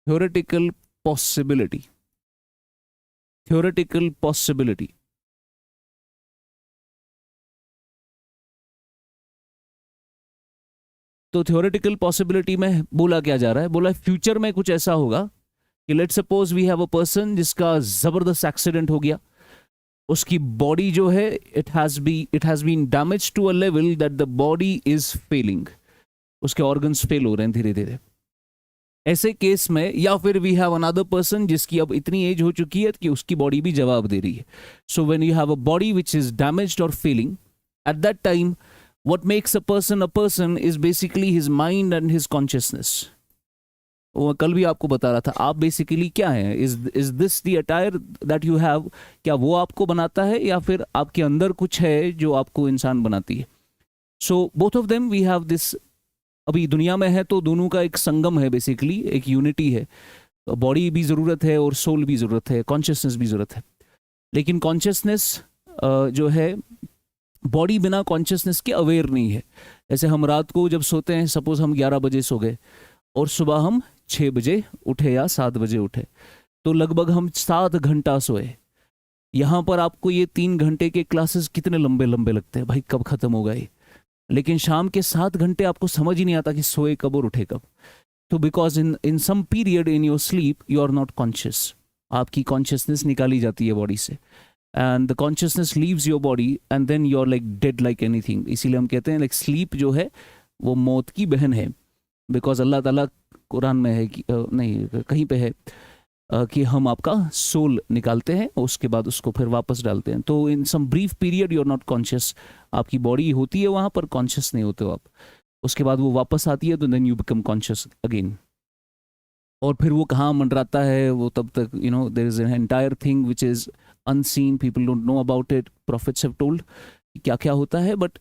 थ्योरेटिकल पॉसिबिलिटी, थ्योरेटिकल पॉसिबिलिटी। तो थ्योरेटिकल पॉसिबिलिटी में बोला क्या जा रहा है, बोला फ्यूचर में कुछ ऐसा होगा कि let suppose we have a person जिसका जबरदस्त एक्सीडेंट हो गया, उसकी बॉडी जो है it has been damage to a level that the body is failing, उसके ऑर्गन्स फेल हो रहे हैं धीरे धीरे। ऐसे केस में, या फिर वी हैव अनदर पर्सन जिसकी अब इतनी एज हो चुकी है कि उसकी बॉडी भी जवाब दे रही है। So when you have a body which is damaged और failing, at that time what makes a person is basically his mind and his consciousness। वो कल भी आपको बता रहा था, आप बेसिकली क्या है, is this the attire that you have, क्या वो आपको बनाता है या फिर आपके अंदर कुछ है जो आपको इंसान बनाती है। So both of them we have this. अभी दुनिया में है तो दोनों का एक संगम है, बेसिकली एक यूनिटी है। बॉडी भी ज़रूरत है और सोल भी ज़रूरत है, कॉन्शियसनेस भी ज़रूरत है। लेकिन कॉन्शियसनेस जो है, बॉडी बिना कॉन्शियसनेस के अवेयर नहीं है। जैसे हम रात को जब सोते हैं, सपोज हम 11 बजे सो गए और सुबह हम 6 बजे उठे या 7 बजे उठे, तो लगभग हम 7 घंटा सोए। यहाँ पर आपको ये 3 घंटे के क्लासेस कितने लंबे लंबे लगते हैं भाई, कब खत्म हो गए। लेकिन शाम के 7 घंटे आपको समझ ही नहीं आता कि सोए कब और उठे कब। तो because in some period in your sleep you are not conscious, आपकी कॉन्शियसनेस निकाली जाती है बॉडी से, and the consciousness leaves your body and then you're like dead like anything। इसीलिए हम कहते हैं like sleep जो है वो मौत की बहन है, because अल्लाह ताला कुरान में है कि नहीं कहीं पे है कि हम आपका सोल निकालते हैं और उसके बाद उसको फिर वापस डालते हैं। तो in some brief period you are not conscious, आपकी बॉडी होती है वहाँ पर, कॉन्शियस नहीं होते हो आप। उसके बाद वो वापस आती है तो then you become conscious again. और फिर वो कहाँ मंडराता है वो तब तक, you know, there is an entire thing which is unseen, people don't know about it, prophets have told क्या क्या होता है। बट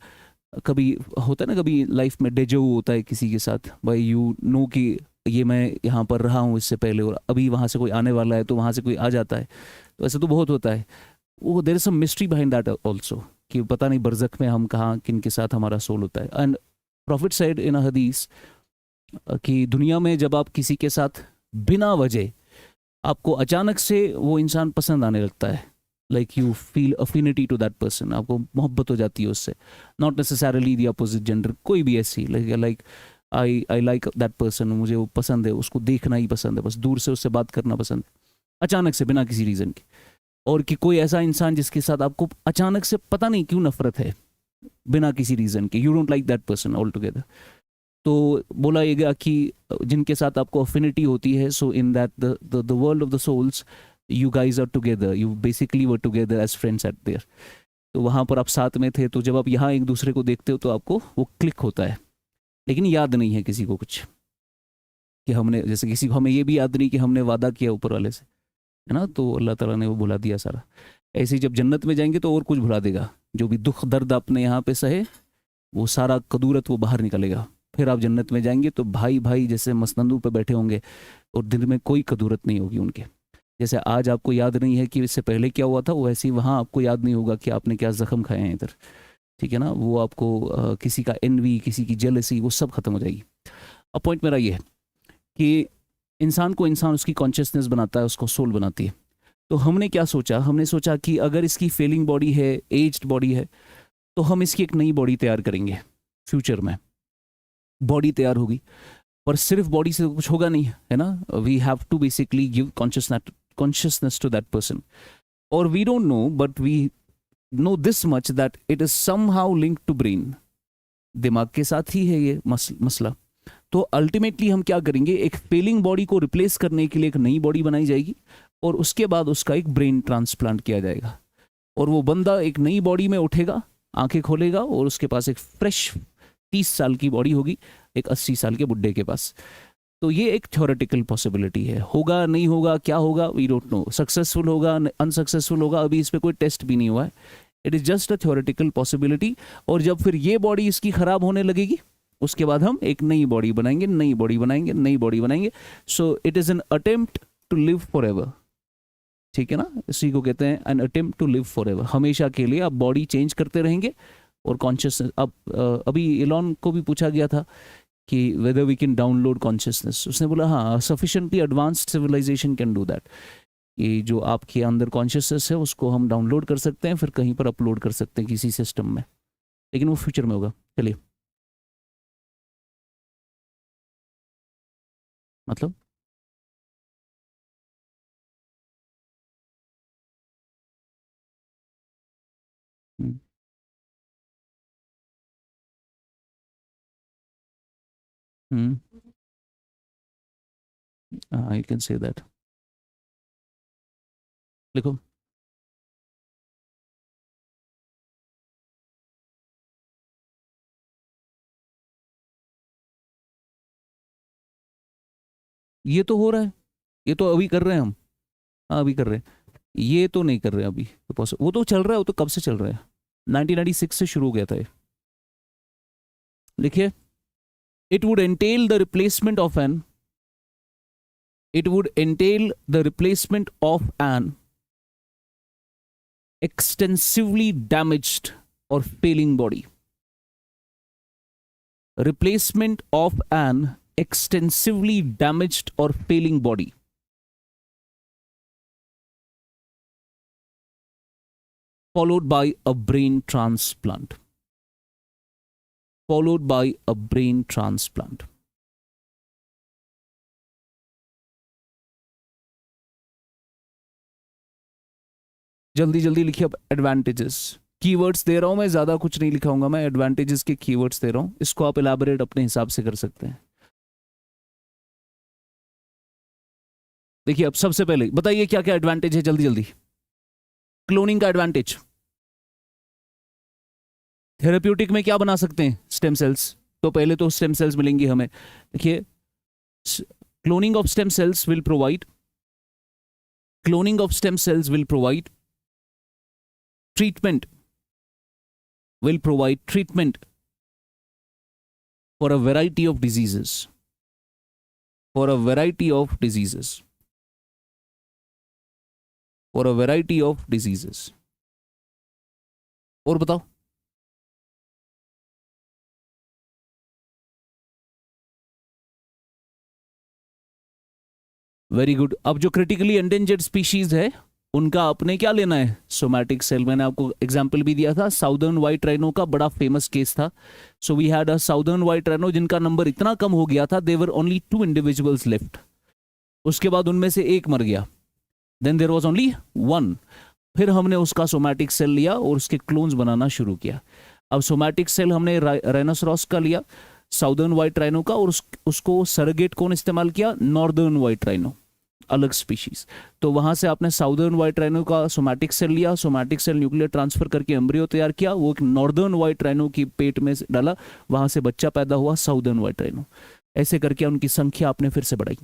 कभी होता है ना, कभी लाइफ में डेजो होता है किसी के साथ, भाई यू नो कि ये मैं यहाँ पर रहा हूँ इससे पहले और अभी वहाँ से कोई आने वाला है, तो वहाँ से कोई आ जाता है। तो ऐसे तो बहुत होता है। वो there is some mystery behind that also, कि पता नहीं बरज़ख में हम कहाँ किन के साथ हमारा सोल होता है। एंड प्रॉफिट सेड इन अ हदीस कि दुनिया में जब आप किसी के साथ बिना वजह आपको अचानक से वो इंसान पसंद आने लगता है, like you feel affinity to that person, आपको मोहब्बत हो जाती है उससे, not necessarily the opposite gender, कोई भी ऐसी, like I like that person, मुझे वो पसंद है, उसको देखना ही पसंद है, बस दूर से उससे बात करना पसंद है, अचानक से बिना किसी रीज़न के। और कि कोई ऐसा इंसान जिसके साथ आपको अचानक से पता नहीं क्यों नफरत है बिना किसी रीज़न के, you don't like that person all together. तो बोला ये गया कि जिनके साथ आपको अफिनिटी होती है, so in that the world of the souls you guys are together, you basically were together as friends at there. तो वहाँ पर आप साथ में थे, तो जब आप यहाँ एक दूसरे को देखते हो तो आपको वो क्लिक होता है। लेकिन याद नहीं है किसी को कुछ कि हमने, जैसे किसी को हमें ये भी याद नहीं कि हमने वादा किया ऊपर वाले से, है ना, तो अल्लाह ताला ने वो भुला दिया सारा। ऐसे ही जब जन्नत में जाएंगे तो और कुछ भुला देगा, जो भी दुख दर्द आपने यहाँ पे सहे वो सारा कदूरत वो बाहर निकलेगा। फिर आप जन्नत में जाएंगे तो भाई भाई जैसे मसनदों पे बैठे होंगे और दिल में कोई कदूरत नहीं होगी उनके। जैसे आज आपको याद नहीं है कि इससे पहले क्या हुआ था, वैसे ही वहाँ आपको याद नहीं होगा कि आपने क्या जख्म खाए हैं इधर, ठीक है ना। वो आपको किसी का एनवी, किसी की जेलसी, वो सब खत्म हो जाएगी। अब पॉइंट मेरा ये है कि इंसान को इंसान उसकी कॉन्शियसनेस बनाता है, उसको सोल बनाती है। तो हमने क्या सोचा, हमने सोचा कि अगर इसकी फेलिंग बॉडी है, एज्ड बॉडी है, तो हम इसकी एक नई बॉडी तैयार करेंगे। फ्यूचर में बॉडी तैयार होगी, पर सिर्फ बॉडी से कुछ होगा नहीं, है ना। We have to basically give consciousness to that person, or we don't know, but we know this much that it is somehow linked to brain। दिमाग के साथ ही है ये मसला। तो अल्टीमेटली हम क्या करेंगे, एक फेलिंग बॉडी को रिप्लेस करने के लिए एक नई बॉडी बनाई जाएगी और उसके बाद उसका एक ब्रेन ट्रांसप्लांट किया जाएगा और वो बंदा एक नई बॉडी में उठेगा, आंखें खोलेगा और उसके पास एक फ्रेश 30 साल की बॉडी होगी एक 80 साल के बुड्ढे के पास। तो ये एक थ्योरेटिकल पॉसिबिलिटी है, होगा नहीं होगा क्या होगा वी डोंट नो, सक्सेसफुल होगा अनसक्सेसफुल होगा, अभी इस पे कोई टेस्ट भी नहीं हुआ है, it is just a theoretical possibility. और जब फिर ये बॉडी इसकी खराब होने लगेगी उसके बाद हम एक नई बॉडी बनाएंगे, नई बॉडी बनाएंगे, नई बॉडी बनाएंगे। So it is an attempt to live forever, ठीक है ना, इसी को कहते हैं an attempt to live forever, हमेशा के लिए आप बॉडी चेंज करते रहेंगे और कॉन्शियसनेस। अब अभी एलॉन को भी पूछा गया था कि whether we can download consciousness, उसने बोला हाँ sufficiently advanced civilisation can do that, ये जो आपके अंदर कॉन्शियसनेस है उसको हम डाउनलोड कर सकते हैं, फिर कहीं पर अपलोड कर सकते हैं किसी सिस्टम में, लेकिन वो फ्यूचर में होगा। चलिए, मतलब हम्म, हम्म, हाँ यू कैन से दैट। लिखो, ये तो हो रहा है, ये तो अभी कर रहे हैं हम, हाँ अभी कर रहे हैं, ये तो नहीं कर रहे हैं अभी तो वो तो चल रहा है, वो तो कब से चल रहा है, 1996 से शुरू हो गया था ये। लिखिए, it would entail the replacement of an it would entail the replacement of an extensively damaged or failing body, replacement of an extensively damaged or failing body, followed by a brain transplant, followed by a brain transplant। जल्दी जल्दी लिखिए अब advantages, keywords दे रहा हूं मैं, ज्यादा कुछ नहीं लिखाऊंगा मैं, एडवांटेजेस के कीवर्ड्स दे रहा हूं, इसको आप इलाबोरेट अपने हिसाब से कर सकते हैं। देखिए अब सबसे पहले बताइए क्या क्या एडवांटेज है, जल्दी जल्दी। क्लोनिंग का एडवांटेज, थेरेप्यूटिक में क्या बना सकते हैं, स्टेम सेल्स, तो पहले तो स्टेम सेल्स मिलेंगी हमें। देखिए, cloning of stem cells will provide, cloning of stem cells will provide treatment, will provide treatment for a variety of diseases, for a variety of diseases, for a variety of diseases। और बताओ, very good. अब जो critically endangered species है उनका आपने क्या लेना है, सोमैटिक सेल, मैंने आपको एग्जांपल भी दिया था, साउदर्न व्हाइट राइनो का बड़ा फेमस केस था। So we had a southern white rhino जिनका नंबर इतना कम हो गया था, देवर ओनली 2 इंडिविजुअल्स लेफ्ट, उसके बाद उनमें से एक मर गया, देन देयर वाज ओनली 1, फिर हमने उसका सोमैटिक सेल लिया और उसके क्लोन्स बनाना शुरू किया। अब सोमैटिक सेल हमने राइनोसरॉस का लिया, साउदर्न व्हाइट राइनो का, और उसको सरगेट कौन इस्तेमाल किया, नॉर्दर्न व्हाइट राइनो, अलग स्पीशीज। तो वहां से आपने साउदर्न व्हाइट राइनो का सोमैटिक सेल लिया, सोमैटिक सेल न्यूक्लियर ट्रांसफर करके एम्ब्रियो तैयार किया, वो एक नॉर्दर्न व्हाइट राइनो की पेट में डाला, वहां से बच्चा पैदा हुआ साउदर्न व्हाइट राइनो, ऐसे करके उनकी संख्या आपने फिर से बढ़ाई।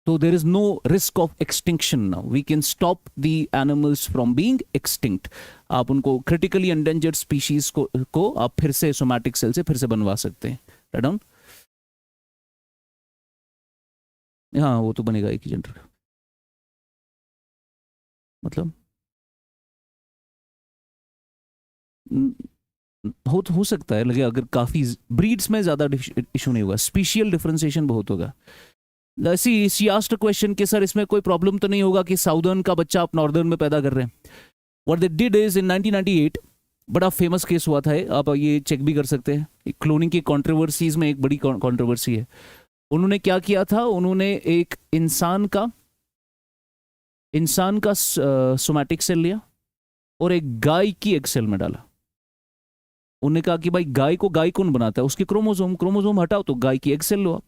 तो there is no risk of extinction now, we can stop the animals from being extinct. आप उनको क्रिटिकली एंडेंजर्ड स्पीशीज को आप फिर से सोमैटिक सेल से फिर से बनवा सकते हैं। राइट डाउन, हाँ वो तो बनेगा एक ही जेंडर, मतलब हो सकता है लगे, अगर काफी ब्रीड्स में ज्यादा इशू नहीं होगा, स्पीशियल डिफरेंशिएशन बहुत होगा। शी आस्क्ड अ क्वेश्चन कि सर इसमें कोई प्रॉब्लम तो नहीं होगा कि साउदर्न का बच्चा आप नॉर्दर्न में पैदा कर रहे हैं। What they did is in 1998 बड़ा फेमस केस हुआ था, आप ये चेक भी कर सकते हैं, क्लोनिंग की कंट्रोवर्सीज में एक बड़ी कंट्रोवर्सी है। उन्होंने क्या किया था, उन्होंने एक इंसान का सोमैटिक सेल लिया और एक गाय की एक सेल में डाला। उन्होंने कहा कि भाई गाय को गाय कौन बनाता है, उसके क्रोमोसोम हटाओ, तो गाय की एक सेल लो आप।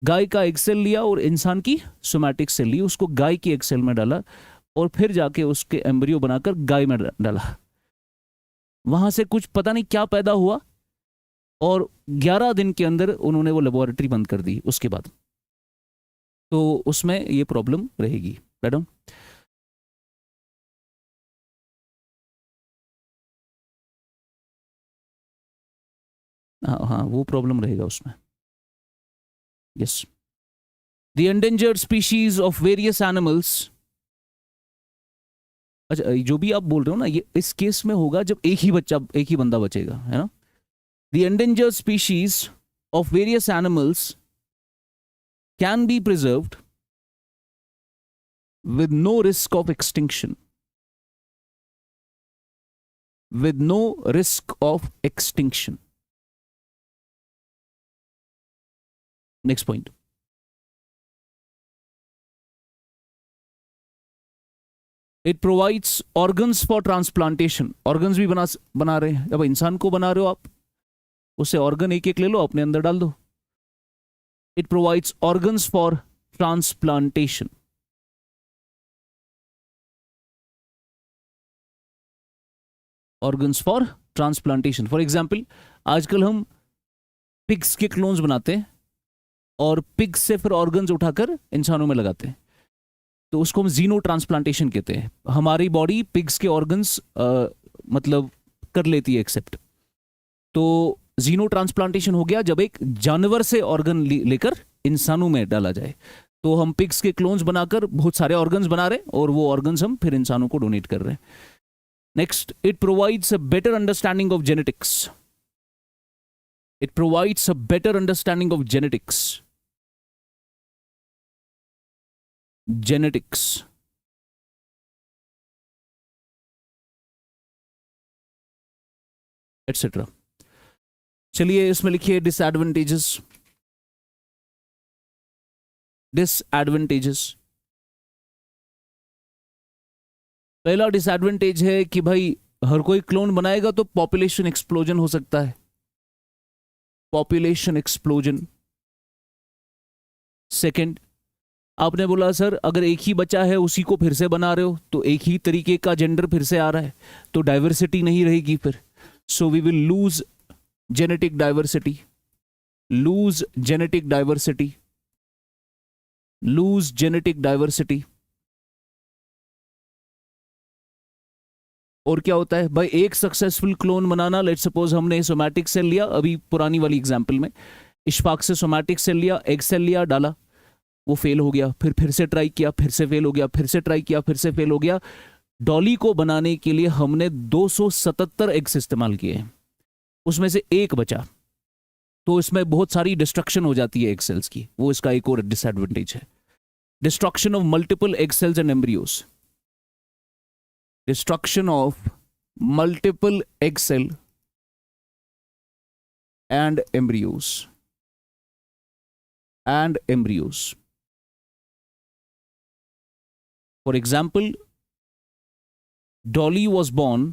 गाय का एक सेल लिया और इंसान की सोमैटिक सेल ली, उसको गाय की एक सेल में डाला और फिर जाके उसके एम्ब्रियो बनाकर गाय में डाला। वहां से कुछ पता नहीं क्या पैदा हुआ और 11 दिन के अंदर उन्होंने वो लेबोरेटरी बंद कर दी उसके बाद। तो उसमें ये प्रॉब्लम रहेगी। मैडम हाँ हाँ, वो प्रॉब्लम रहेगा उसमें। Yes, the endangered species of various animals. अच्छा, जो भी आप बोल रहे हो ना, ये इस केस में होगा जब एक ही बंदा बचेगा, है ना। The endangered species of various animals can be preserved with no risk of extinction, with no risk of extinction. Next point. It provides organs for transplantation. Organs भी बना रहे हैं। जब इंसान को बना रहे हो आप, उससे ऑर्गन एक एक ले लो, अपने अंदर डाल दो। It provides organs for transplantation. Organs for transplantation. For example, आजकल हम पिग्स के क्लोन्स बनाते हैं और पिग्स से फिर ऑर्गन्स उठाकर इंसानों में लगाते हैं, तो उसको हम जीनो ट्रांसप्लांटेशन कहते हैं। हमारी बॉडी पिग्स के ऑर्गन्स मतलब कर लेती है एक्सेप्ट। तो जीनो ट्रांसप्लांटेशन हो गया जब एक जानवर से ऑर्गन लेकर इंसानों में डाला जाए। तो हम पिग्स के क्लोन्स बनाकर बहुत सारे ऑर्गन्स बना रहे हैं और वो ऑर्गन्स हम फिर इंसानों को डोनेट कर रहे हैं। Next, it provides a better understanding of genetics. It provides a better understanding of genetics. Genetics. Etc. चलिए इसमें लिखिए disadvantages. Disadvantages. पहला डिसएडवांटेज है कि भाई हर कोई क्लोन बनाएगा तो पॉपुलेशन एक्सप्लोजन हो सकता है। Population explosion. सेकंड, आपने बोला सर अगर एक ही बच्चा है उसी को फिर से बना रहे हो तो एक ही तरीके का जेंडर फिर से आ रहा है, तो डाइवर्सिटी नहीं रहेगी फिर। So we will lose genetic diversity, lose genetic diversity, lose genetic diversity. और क्या होता है भाई, एक सक्सेसफुल क्लोन बनाना, लेट सपोज हमने सोमैटिक सेल लिया, अभी पुरानी वाली एग्जांपल में इशफाक से सोमैटिक सेल लिया, एग सेल लिया, डाला, वो फेल हो गया, फिर से ट्राई किया, फिर से फेल हो गया, फिर से ट्राई किया, फिर से फेल हो गया। डॉली को बनाने के लिए हमने 277 एग्स इस्तेमाल किए हैं, उसमें से एक बचा, तो इसमें बहुत सारी डिस्ट्रक्शन हो जाती है एग सेल्स की। वो इसका एक और डिसएडवांटेज है। Destruction of multiple egg cells and embryos. Destruction of multiple egg cell and embryos. For example, Dolly was born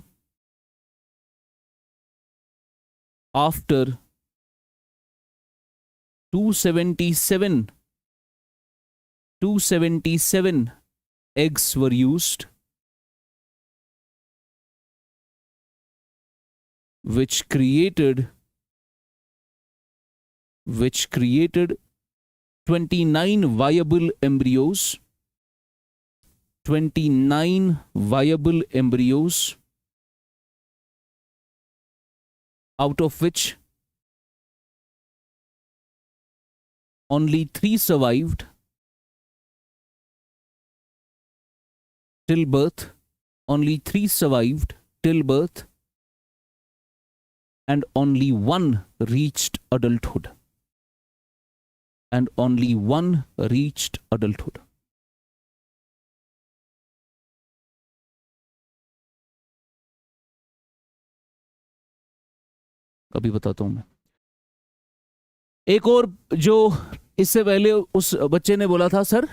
after 277 eggs were used, which created 29 viable embryos, 29 viable embryos, out of which only 3 survived till birth, only 3 survived till birth, and only 1 reached adulthood. And only 1 reached adulthood. अभी बताता हूं मैं। एक और जो इससे पहले उस बच्चे ने बोला था, सर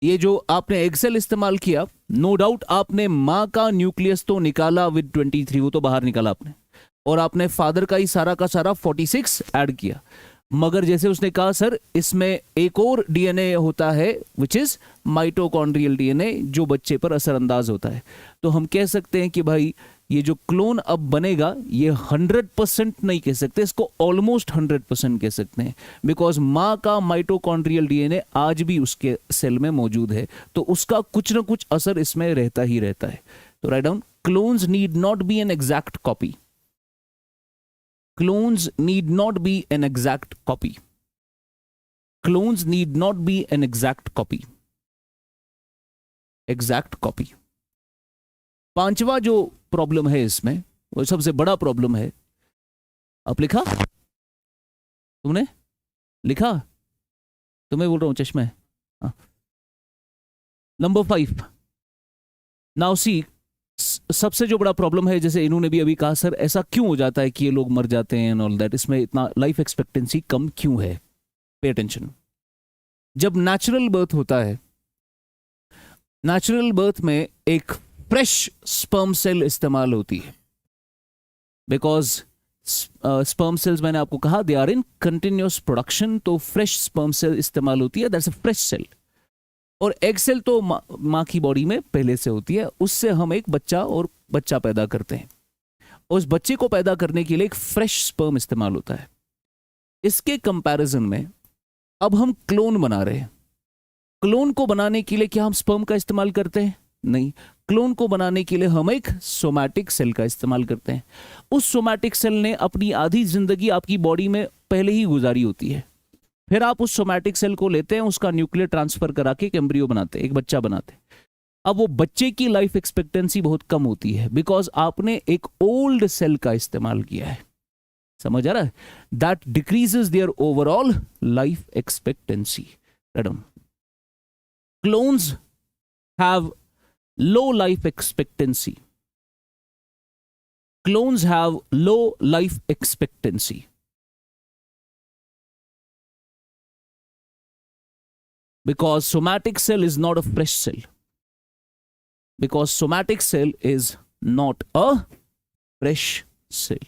ये जो आपने एक्सेल इस्तेमाल किया, नो डाउट आपने मां का न्यूक्लियस तो निकाला विद 23, वो तो बाहर निकाला आपने, और आपने फादर का ही सारा का सारा 46 ऐड किया, मगर जैसे उसने कहा सर इसमें एक और डीएनए होता है विच इज माइटोकॉन्ड्रियल डीएनए, जो बच्चे पर असरअंदाज होता है। तो हम कह सकते हैं कि भाई ये जो क्लोन अब बनेगा ये 100% नहीं कह सकते, इसको ऑलमोस्ट 100% कह सकते हैं, बिकॉज माँ का माइटोकॉन्ड्रियल डीएनए आज भी उसके सेल में मौजूद है, तो उसका कुछ ना कुछ असर इसमें रहता ही रहता है। तो write down, clones need not be an exact copy, clones need not be an exact copy, clones need not be an exact copy, exact copy. पांचवा जो प्रॉब्लम है इसमें, वो सबसे बड़ा प्रॉब्लम है, आप लिखा, तुमने लिखा, तुम्हें बोल रहा हूं चश्मे। नंबर 5, नाउ सी, सबसे जो बड़ा प्रॉब्लम है, जैसे इन्होंने भी अभी कहा सर ऐसा क्यों हो जाता है कि ये लोग मर जाते हैं एंड ऑल दैट, इसमें इतना लाइफ एक्सपेक्टेंसी कम क्यों है? Pay attention. जब नेचुरल बर्थ होता है, नेचुरल बर्थ में एक फ्रेश स्पर्म सेल इस्तेमाल होती है, बिकॉज स्पर्म सेल्स मैंने आपको कहा they are in continuous production, तो फ्रेश स्पर्म सेल इस्तेमाल होती है, दैट्स अ फ्रेश सेल। और एग सेल तो माँ की बॉडी में पहले से होती है, उससे हम एक बच्चा पैदा करते हैं, उस बच्चे को पैदा करने के लिए एक फ्रेश स्पर्म इस्तेमाल होता है। इसके कंपैरिजन में अब हम क्लोन बना रहे हैं। क्लोन को बनाने के लिए क्या हम स्पर्म का इस्तेमाल करते हैं? नहीं, क्लोन को बनाने के लिए हम एक सोमैटिक सेल का इस्तेमाल करते हैं। उस सोमैटिक सेल ने अपनी आधी जिंदगी आपकी बॉडी में पहले ही गुजारी होती है, फिर आप उस सोमैटिक सेल को लेते हैं, उसका न्यूक्लियर ट्रांसफर करा के एक एम्ब्रियो बनाते हैं, एक बच्चा बनाते हैं। अब वो बच्चे की लाइफ एक्सपेक्टेंसी बहुत कम होती है, बिकॉज आपने एक ओल्ड सेल का इस्तेमाल किया है। समझ आ रहा है? That decreases their overall life expectancy. Madam, clones have low life expectancy. Clones have low life expectancy because somatic cell is not a fresh cell, because somatic cell is not a fresh cell.